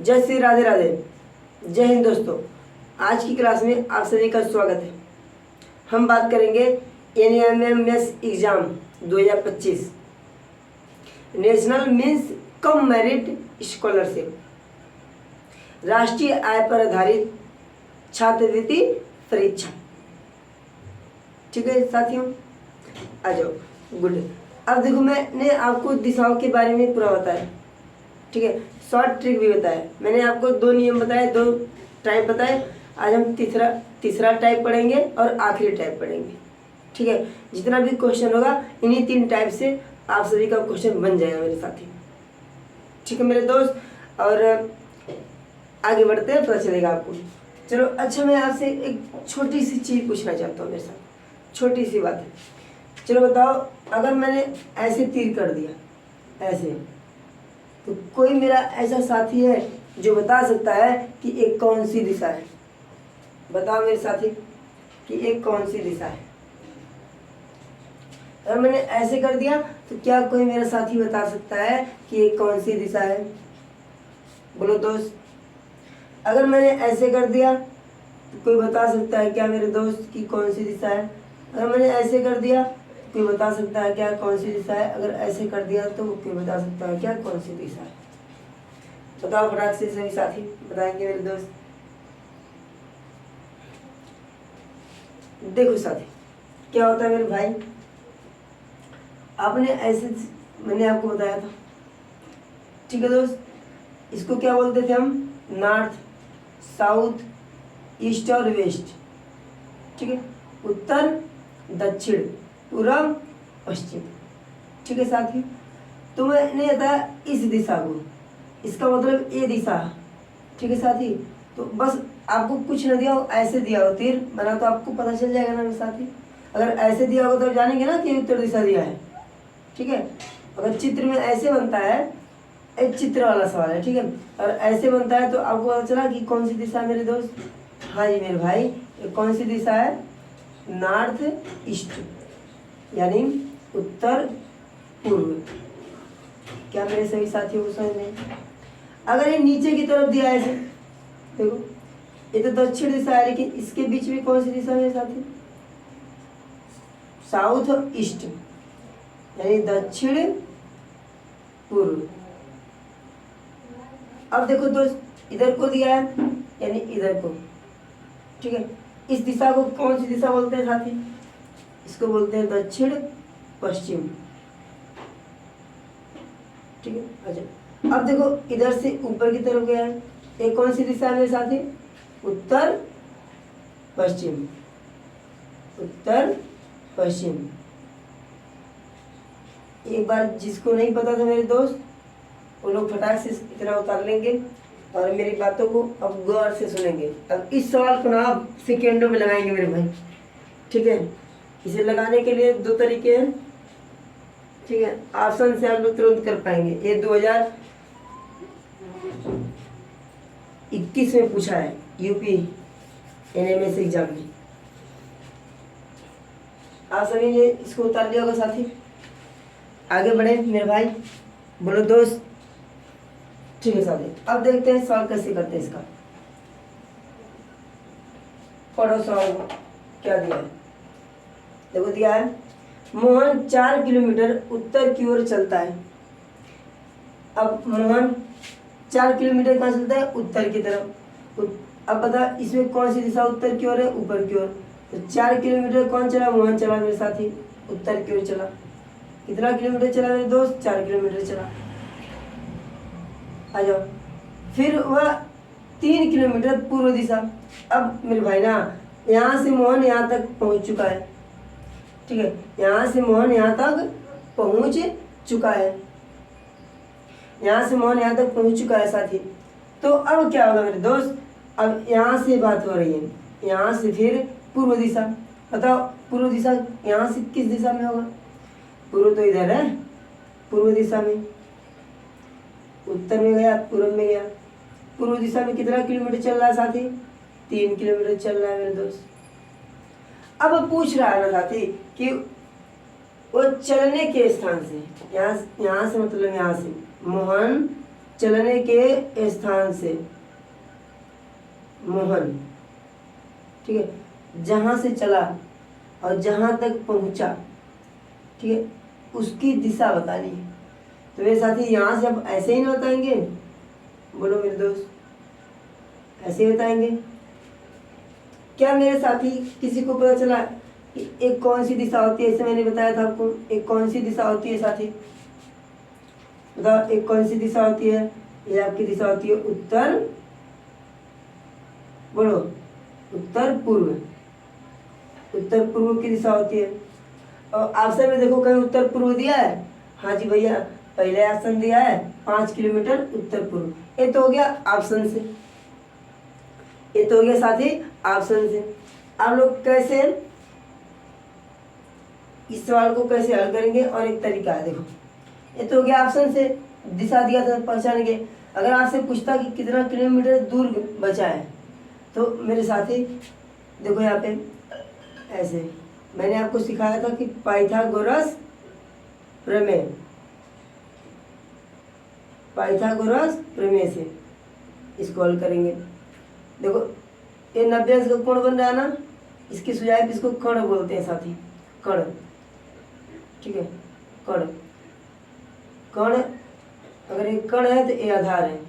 जय श्री राधे राधे। जय हिंद दोस्तों। आज की क्लास में आप सभी का स्वागत है। हम बात करेंगे NMMS exam 2025 national means cum merit scholarship, राष्ट्रीय आय पर आधारित छात्रवृत्ति परीक्षा। ठीक है साथियों, आ जाओ। गुड। अब देखो, मैंने आपको दिशाओं के बारे में पूरा बताया। ठीक है, शॉर्ट ट्रिक भी बताया। मैंने आपको 2 नियम बताए, 2 टाइप बताए। आज हम तीसरा टाइप पढ़ेंगे और आखिरी टाइप पढ़ेंगे। ठीक है, जितना भी क्वेश्चन होगा इन्हीं 3 टाइप से आप सभी का क्वेश्चन बन जाएगा मेरे साथी। ठीक है मेरे दोस्त, और आगे बढ़ते हैं, पता चलेगा आपको। चलो अच्छा, मैं आपसे एक छोटी सी चीज़ पूछना चाहता हूँ मेरे साथ, छोटी सी बात है। चलो बताओ, अगर मैंने ऐसे तीर कर दिया ऐसे, तो कोई मेरा ऐसा साथी है जो बता सकता है कि एक कौन सी दिशा है? बताओ मेरे साथी कि एक कौन सी दिशा है। अगर मैंने ऐसे कर दिया तो क्या कोई मेरा साथी बता सकता है कि एक कौन सी दिशा है? बोलो दोस्त। अगर मैंने ऐसे कर दिया तो कोई बता सकता है क्या मेरे दोस्त कि कौन सी दिशा है? अगर मैंने ऐसे कर दिया कोई बता सकता है क्या कौन सी दिशा है? अगर ऐसे कर दिया तो कोई बता सकता है क्या कौन सी दिशा है? बताओ फटाक से सभी साथी बताएंगे मेरे दोस्त। देखो साथी, क्या होता है मेरे भाई, आपने ऐसे, मैंने आपको बताया था। ठीक है दोस्त, इसको क्या बोलते थे हम? नॉर्थ, साउथ, ईस्ट और वेस्ट। ठीक है, उत्तर, दक्षिण, पूर्व, पश्चिम। ठीक है साथी, तो मैंने बताया इस दिशा को, इसका मतलब ये दिशा। ठीक है साथी, तो बस आपको कुछ न दिया हो, ऐसे दिया हो तीर बना तो आपको पता चल जाएगा ना मेरे साथी। अगर ऐसे दिया होगा तो जानेंगे ना कि उत्तर दिशा दिया है। ठीक है, अगर चित्र में ऐसे बनता है, एक चित्र वाला सवाल है। ठीक है, और ऐसे बनता है तो आपको पता चला कि कौन सी दिशा है मेरे दोस्त? हाँ जी मेरे भाई, कौन सी दिशा है? नॉर्थ ईस्ट, यानी उत्तर पूर्व। क्या मेरे सभी साथियों को समझ में? अगर ये नीचे की तरफ दिया है ऐसे, देखो ये तो दक्षिण दिशा है, लेकिन इसके बीच में कौन सी दिशा है साथी? साउथ और ईस्ट, यानी दक्षिण पूर्व। अब देखो दोस्त, इधर को दिया है यानी इधर को। ठीक है, इस दिशा को कौन सी दिशा बोलते हैं साथी? इसको बोलते हैं दक्षिण पश्चिम। ठीक है, अच्छा अब देखो, इधर से ऊपर की तरफ गया है, ये कौन सी दिशा है मेरे साथी? उत्तर पश्चिम, उत्तर पश्चिम। एक बार जिसको नहीं पता था मेरे दोस्त, वो लोग फटाक से इतना उतार लेंगे और मेरी बातों को अब गौर से सुनेंगे। अब इस सवाल को ना आप सेकेंडों में लगाएंगे मेरे भाई। ठीक है, इसे लगाने के लिए 2 तरीके हैं। ठीक है, आसान से आप लोग तुरंत कर पाएंगे। ये 2021 में पूछा है यूपी NMS एग्जाम में। आप सभी ने इसको उतार लिया होगा साथी। आगे बढ़े मेरे भाई, बोलो दोस्त। ठीक है साथी, अब देखते हैं सवाल कैसे करते हैं इसका। पढ़ो सवाल को, क्या दिया है? देखो दिया है, मोहन 4 किलोमीटर उत्तर की ओर चलता है। अब मोहन 4 किलोमीटर कहाँ चलता है? उत्तर की तरफ। अब बता इसमें कौन सी दिशा उत्तर की ओर है? ऊपर की ओर। तो 4 किलोमीटर कौन चला? मोहन चला मेरे साथी, उत्तर की ओर चला। कितना किलोमीटर चला मेरे दोस्त? 4 किलोमीटर चला। आ जाओ, फिर वह 3 किलोमीटर पूर्व दिशा। अब मेरे भाई ना, यहाँ से मोहन यहाँ तक पहुँच चुका है। ठीक है, यहाँ से मोहन यहाँ तक पहुँच चुका है, यहाँ से मोहन यहाँ तक पहुँच चुका है साथी। तो अब क्या होगा मेरे दोस्त? अब यहाँ से बात हो रही है, यहाँ से फिर पूर्व दिशा। बताओ पूर्व दिशा यहाँ से किस दिशा में होगा? पूर्व तो इधर है, पूर्व दिशा में। उत्तर में गया, पूर्व में गया। पूर्व दिशा में कितना किलोमीटर चल रहा है साथी? 3 किलोमीटर चल रहा है मेरे दोस्त। अब पूछ रहा है ना साथी कि वो चलने के स्थान से, यहाँ से मतलब यहाँ से मोहन चलने के स्थान से मोहन, ठीक है, जहाँ से चला और जहाँ तक पहुँचा, ठीक है, उसकी दिशा बतानी है। तो मेरे साथी यहाँ से अब ऐसे ही ना बताएंगे, बोलो मेरे दोस्त, ऐसे ही बताएंगे। क्या मेरे साथी किसी को पता चला कि एक कौन सी दिशा होती है? ऐसे मैंने बताया था आपको, एक कौन सी दिशा होती है साथी, बताओ एक कौन सी दिशा होती है? ये आपकी दिशा होती है उत्तर, बोलो उत्तर पूर्व, उत्तर पूर्व की दिशा होती है। और ऑप्शन में देखो कहीं उत्तर पूर्व दिया है? हाँ जी भैया, पहले ऑप्शन दिया है 5 किलोमीटर उत्तर पूर्व। ये तो हो गया ऑप्शन से, ये तो हो गया साथी ऑप्शन से। आप लोग कैसे इस सवाल को कैसे हल करेंगे? और एक तरीका है, देखो ये तो हो गया ऑप्शन से, दिशा दिया था पहचान के। अगर आपसे पूछता कि कितना किलोमीटर दूर बचा है, तो मेरे साथी देखो यहाँ पे ऐसे मैंने आपको सिखाया था कि पाइथागोरस प्रमेय, पाइथागोरस प्रमेय से इसको हल करेंगे। देखो ये 90 अंश का कोण बन रहा है ना, इसकी सुझाव इसको कण बोलते हैं साथी, कण, ठीक है, कण, कण अगर ये कण है तो ये आधार है,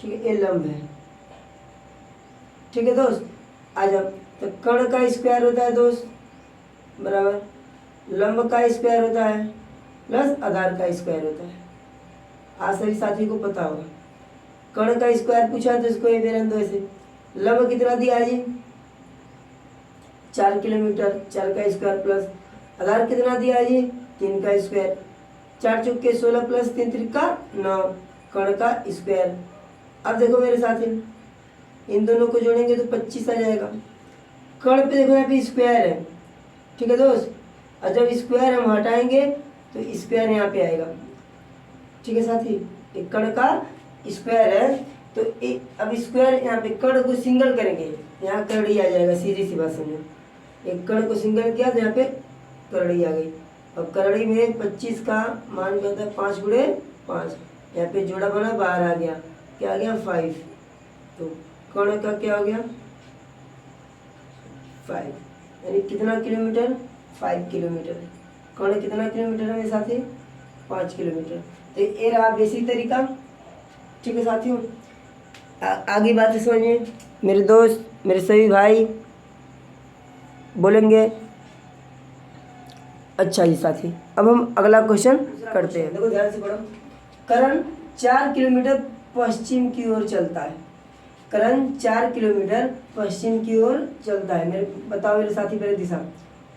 ठीक है, ये लंब है, ठीक है दोस्त। आ जाओ, तो कण का स्क्वायर होता है दोस्त बराबर लंब का स्क्वायर होता है प्लस आधार का स्क्वायर होता है। आज सभी साथी को पता होगा। कण का स्क्वायर पूछा है तो इसको ये बेरन दो ऐसे। लंब कितना दिया है जी? 4 किलोमीटर, 4 का स्क्वायर प्लस आधार कितना दिया है जी? 3 का स्क्वायर, 4 चौक के 16 प्लस 3 त्रिका 9, कण का स्क्वायर। अब देखो मेरे साथी, इन दोनों को जोड़ेंगे तो 25 आ जाएगा। कण पे देखो यहाँ पे स्क्वायर है, ठीक है दोस्त, और जब स्क्वायर हम हटाएंगे तो स्क्वायर यहाँ पे आएगा, ठीक है साथी। एक कण का स्क्वायर है तो अब स्क्वायर यहाँ पे कण को सिंगल करेंगे, यहाँ करड़ी आ जाएगा, सीधी सी बात समझो। एक कण को सिंगल किया तो यहाँ पे करड़ी आ गई। अब करड़ी में 25 का मान क्या होता है? 5 गुणे 5, यहाँ पे जोड़ा बना, बाहर आ गया, क्या आ गया? 5। तो कण का क्या हो गया? 5, यानी कितना किलोमीटर? 5 किलोमीटर। कण कितना किलोमीटर है मेरे साथी? 5 किलोमीटर। तो ये रहा बेसिक तरीका, ठीक है साथियों। आगे बात समझिए मेरे दोस्त, मेरे सभी भाई बोलेंगे। अच्छा जी साथी, अब हम अगला क्वेश्चन करते हैं। देखो ध्यान से पढ़ो। करण 4 किलोमीटर पश्चिम की ओर चलता है। करण 4 किलोमीटर पश्चिम की ओर चलता है। मेरे बताओ मेरे साथी पहले दिशा।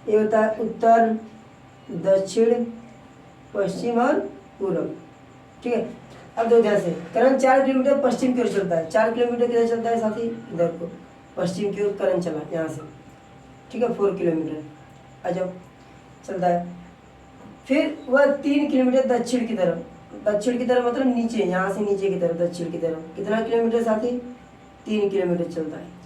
ये होता है उत्तर, दक्षिण, पश्चिम और पूर्व, ठीक है। अब दो ध्यान से, करण 4 किलोमीटर पश्चिम की ओर चलता है। 4 किलोमीटर किधर चलता है साथी? इधर को, पश्चिम की ओर करण चला यहाँ से, ठीक है, 4 किलोमीटर आ जाओ चलता है। फिर वह 3 किलोमीटर दक्षिण की तरफ, दक्षिण की तरफ मतलब नीचे, यहाँ से नीचे की तरफ, दक्षिण की तरफ कितना किलोमीटर साथी? 3 किलोमीटर चलता है।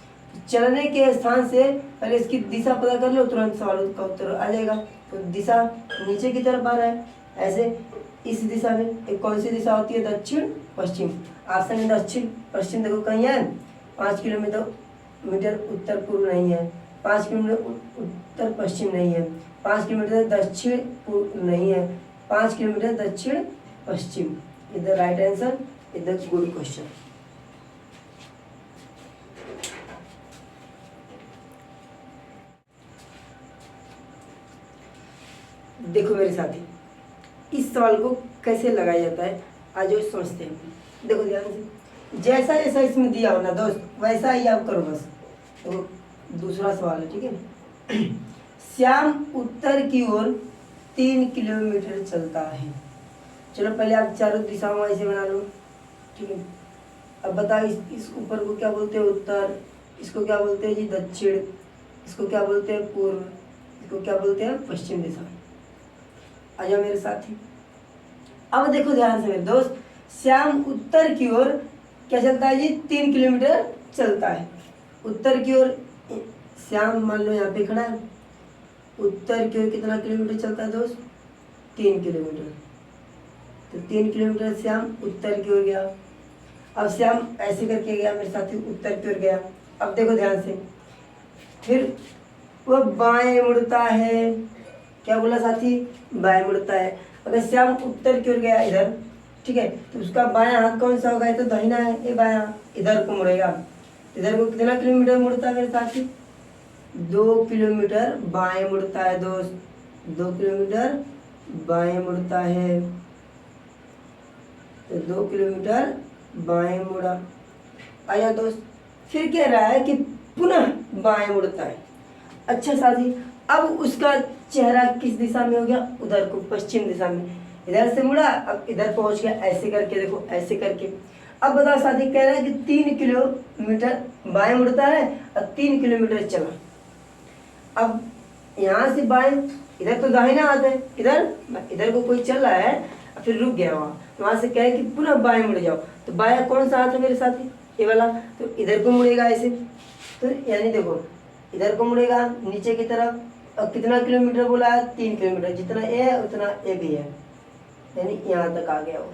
चलने के स्थान से पहले इसकी दिशा पता कर लो, तुरंत सवाल का उत्तर आ जाएगा। तो दिशा नीचे की तरफ आ रहा है, ऐसे इस दिशा में। एक कौन सी दिशा होती है? दक्षिण पश्चिम। ऑप्शन में दक्षिण पश्चिम देखो कहीं है? 5 किलोमीटर उत्तर पूर्व नहीं है, 5 किलोमीटर उत्तर पश्चिम नहीं है, 5 किलोमीटर दक्षिण पूर्व नहीं है, 5 किलोमीटर दक्षिण पश्चिम। इधर राइट आंसर, इधर गुड क्वेश्चन। देखो मेरे साथी, इस सवाल को कैसे लगाया जाता है आज वो समझते हैं। देखो ध्यान से, जैसा जैसा इसमें दिया हो ना दोस्त, वैसा ही आप करो बस। तो दूसरा सवाल है, ठीक है। श्याम उत्तर की ओर 3 किलोमीटर चलता है। चलो पहले आप चारों दिशाओं ऐसे बना लो, ठीक है। अब बताओ इस ऊपर को क्या बोलते हैं? उत्तर। इसको क्या बोलते हैं जी? दक्षिण। इसको क्या बोलते हैं? पूर्व। इसको क्या बोलते हैं? पश्चिम दिशा। आ जाओ मेरे साथी। अब देखो ध्यान से मेरे दोस्त, श्याम उत्तर की ओर क्या चलता है जी? 3 किलोमीटर चलता है। उत्तर की ओर श्याम मान लो यहाँ पे खड़ा है, उत्तर की ओर कितना किलोमीटर चलता है दोस्त? 3 किलोमीटर। तो 3 किलोमीटर श्याम उत्तर की ओर गया। अब श्याम ऐसे करके गया मेरे साथी, उत्तर की ओर गया। अब देखो ध्यान से, फिर वह बाएं मुड़ता है। क्या बोला साथी? बाएं मुड़ता है। अगर श्याम उत्तर की ओर गया इधर, ठीक है, तो उसका बायां हाथ कौन सा होगा? ये तो दाहिना है, ये बायां इधर को मुड़ेगा। इधर को कितना किलोमीटर मुड़ता है मेरे साथी? 2 किलोमीटर बाएं मुड़ता है दोस्त, 2 किलोमीटर बाएं मुड़ता है। तो 2 किलोमीटर बाएं मुड़ा। आया दोस्त, फिर कह रहा है कि पुनः बाएं मुड़ता है। अच्छा साथी, अब उसका चेहरा किस दिशा में हो गया? उधर को, पश्चिम दिशा में। इधर से मुड़ा, अब इधर पहुंच गया, ऐसे करके देखो, ऐसे करके। अब बताओ साथी, कह रहा है कि 3 किलोमीटर बाएं मुड़ता है और 3 किलोमीटर चला। अब यहाँ से बाएं, इधर तो दाहिना हाथ है, इधर को कोई चल रहा है, फिर रुक गया वहाँ से कह रहा है कि पुनः बाएं मुड़ जाओ। तो बाएं कौन सा हाथ है मेरे साथी? ये वाला। तो इधर को मुड़ेगा ऐसे, तो यानी देखो इधर को मुड़ेगा नीचे की तरफ। और कितना किलोमीटर बोला है? 3 किलोमीटर। जितना ए है उतना ए भी है, यानी यहाँ तक आ गया वो।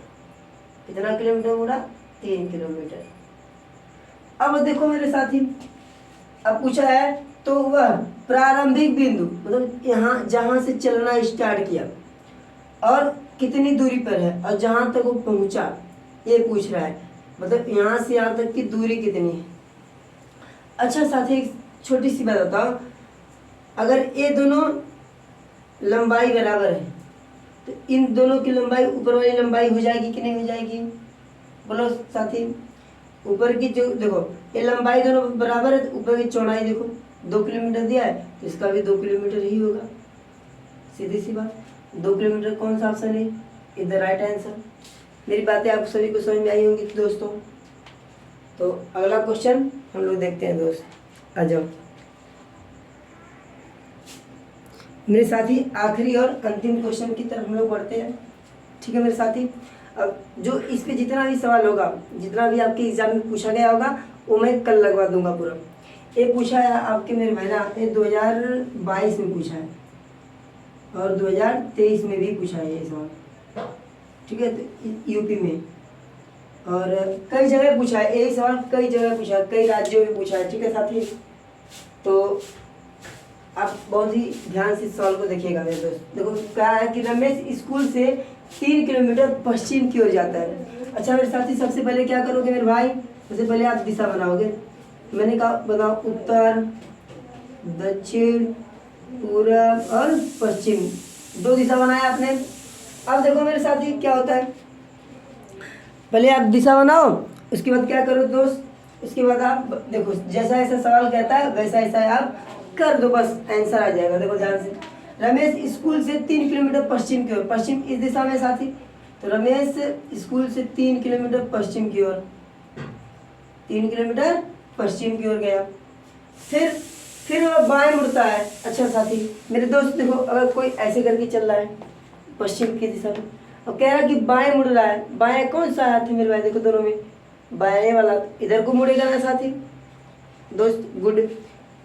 कितना किलोमीटर मुड़ा? 3 किलोमीटर। अब देखो मेरे साथी, अब पूछा है तो वह प्रारंभिक बिंदु, मतलब यहाँ जहाँ से चलना स्टार्ट किया और कितनी दूरी पर है और जहाँ तक वो पहुँचा, ये पूछ रहा है। मतलब यहाँ से यहाँ तक की दूरी कितनी है। अच्छा साथी, एक छोटी सी बात बताओ, अगर ये दोनों लंबाई बराबर है तो इन दोनों की लंबाई, ऊपर वाली लंबाई हो जाएगी कि नहीं हो जाएगी? बोलो साथी। ऊपर की जो देखो, ये लंबाई दोनों बराबर है, तो ऊपर की चौड़ाई देखो 2 किलोमीटर दिया है, तो इसका भी 2 किलोमीटर ही होगा। सीधी सी बात। 2 किलोमीटर कौन सा ऑप्शन है? Is the right answer. मेरी बातें आप सभी को समझ में आई होंगी दोस्तों। तो अगला क्वेश्चन हम लोग देखते हैं दोस्त, आ जाओ मेरे साथी। आखिरी और अंतिम क्वेश्चन की तरफ हम लोग बढ़ते हैं, ठीक है मेरे साथी। अब जो इस पे जितना भी सवाल होगा, जितना भी आपके एग्जाम में पूछा गया होगा, वो मैं कल लगवा दूंगा पूरा। ये पूछा है आपके मेरे भाई ना, ये 2022 में पूछा है और 2023 में भी पूछा है ये सवाल, ठीक है, तो यूपी में। और कई जगह पूछा है यही सवाल, कई जगह पूछा है, कई राज्यों में पूछा है, ठीक है साथी। तो आप बहुत ही ध्यान से सवाल को देखिएगा मेरे दोस्त। देखो कहा है कि रमेश स्कूल से 3 किलोमीटर पश्चिम की ओर जाता है। अच्छा मेरे साथी, सबसे पहले क्या करोगे मेरे भाई? सबसे पहले आप दिशा बनाओगे। मैंने कहा बताओ, उत्तर, दक्षिण, पूर्व और पश्चिम, 2 दिशा बनाया आपने। अब देखो मेरे साथी क्या होता है, पहले आप दिशा बनाओ, उसके बाद क्या करो दोस्त, उसके बाद आप देखो जैसा ऐसा सवाल कहता है वैसा ऐसा आप कर दो, बस आंसर आ जाएगा। देखो ध्यान से, रमेश स्कूल से 3 किलोमीटर पश्चिम की ओर, पश्चिम इस दिशा में साथी, तो रमेश स्कूल से 3 किलोमीटर पश्चिम की ओर, 3 किलोमीटर पश्चिम की ओर गया। फिर वह बाएं मुड़ता है। अच्छा साथी मेरे दोस्त देखो, अगर कोई ऐसे करके चल रहा है पश्चिम की दिशा में, अब कह रहा है कि बाएं मुड़ रहा है, बाएं कौन सा हाथ है मेरे भाई? देखो दोनों में बाएं वाला, इधर को मुड़ेगा ना साथी दोस्त, गुड।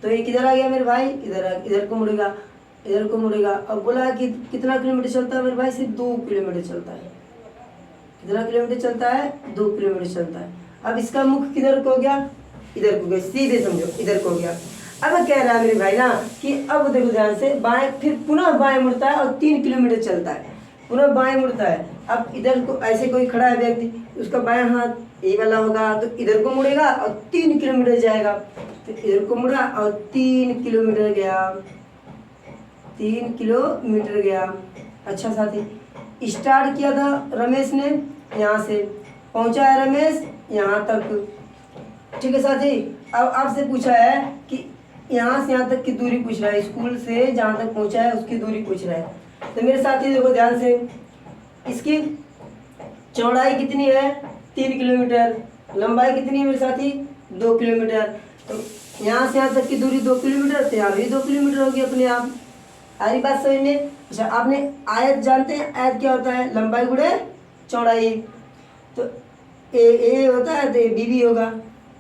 तो ये किधर आ गया मेरे भाई? इधर को मुड़ेगा, इधर को मुड़ेगा। अब बोला कि कितना किलोमीटर चलता है मेरे भाई? सिर्फ 2 किलोमीटर चलता है। कितना किलोमीटर चलता है? 2 किलोमीटर चलता है। अब इसका मुख किधर को हो गया? इधर को गया, सीधे समझो इधर को हो गया। अब कह रहा है मेरे भाई ना कि अब देखो ध्यान से, बाएं, फिर पुनः बाएं मुड़ता है और 3 किलोमीटर चलता है, पुनः बाएं मुड़ता है। अब इधर को ऐसे कोई खड़ा है व्यक्ति, उसका बायां हाथ ये वाला होगा, तो इधर को मुड़ेगा और 3 किलोमीटर जाएगा। तो इधर को मुड़ा और 3 किलोमीटर गया, 3 किलोमीटर गया। अच्छा साथी, स्टार्ट किया था रमेश ने यहाँ से, पहुँचा है रमेश यहाँ तक, ठीक है साथी। अब आपसे पूछा है कि यहाँ से यहाँ तक की दूरी पूछ रहा है, स्कूल से जहाँ तक पहुँचा है उसकी दूरी पूछ रहा है। तो मेरे साथी देखो ध्यान से, इसकी चौड़ाई कितनी है? 3 किलोमीटर। लंबाई कितनी है मेरे साथी? 2 किलोमीटर। तो यहाँ से यहाँ तक की दूरी 2 किलोमीटर, तो यहाँ भी 2 किलोमीटर होगी अपने आप। आ रही बात समझ में? अच्छा आपने आयत जानते हैं, आयत क्या होता है? लंबाई गुणे चौड़ाई। तो ए होता है तो बी भी होगा,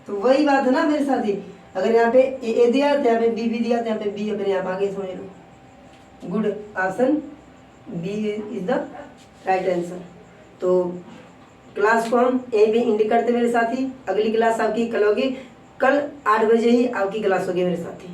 तो वही बात है ना मेरे साथी। अगर यहाँ पे ए दिया तो यहाँ पे बी भी दिया, तो यहाँ पे बी अपने आप आगे समझ लो। Good, option B is the right answer. तो क्लास को हम यहीं पे एंड करते मेरे साथी। अगली क्लास आपकी कल होगी, कल 8 बजे ही आपकी क्लास होगी मेरे साथी।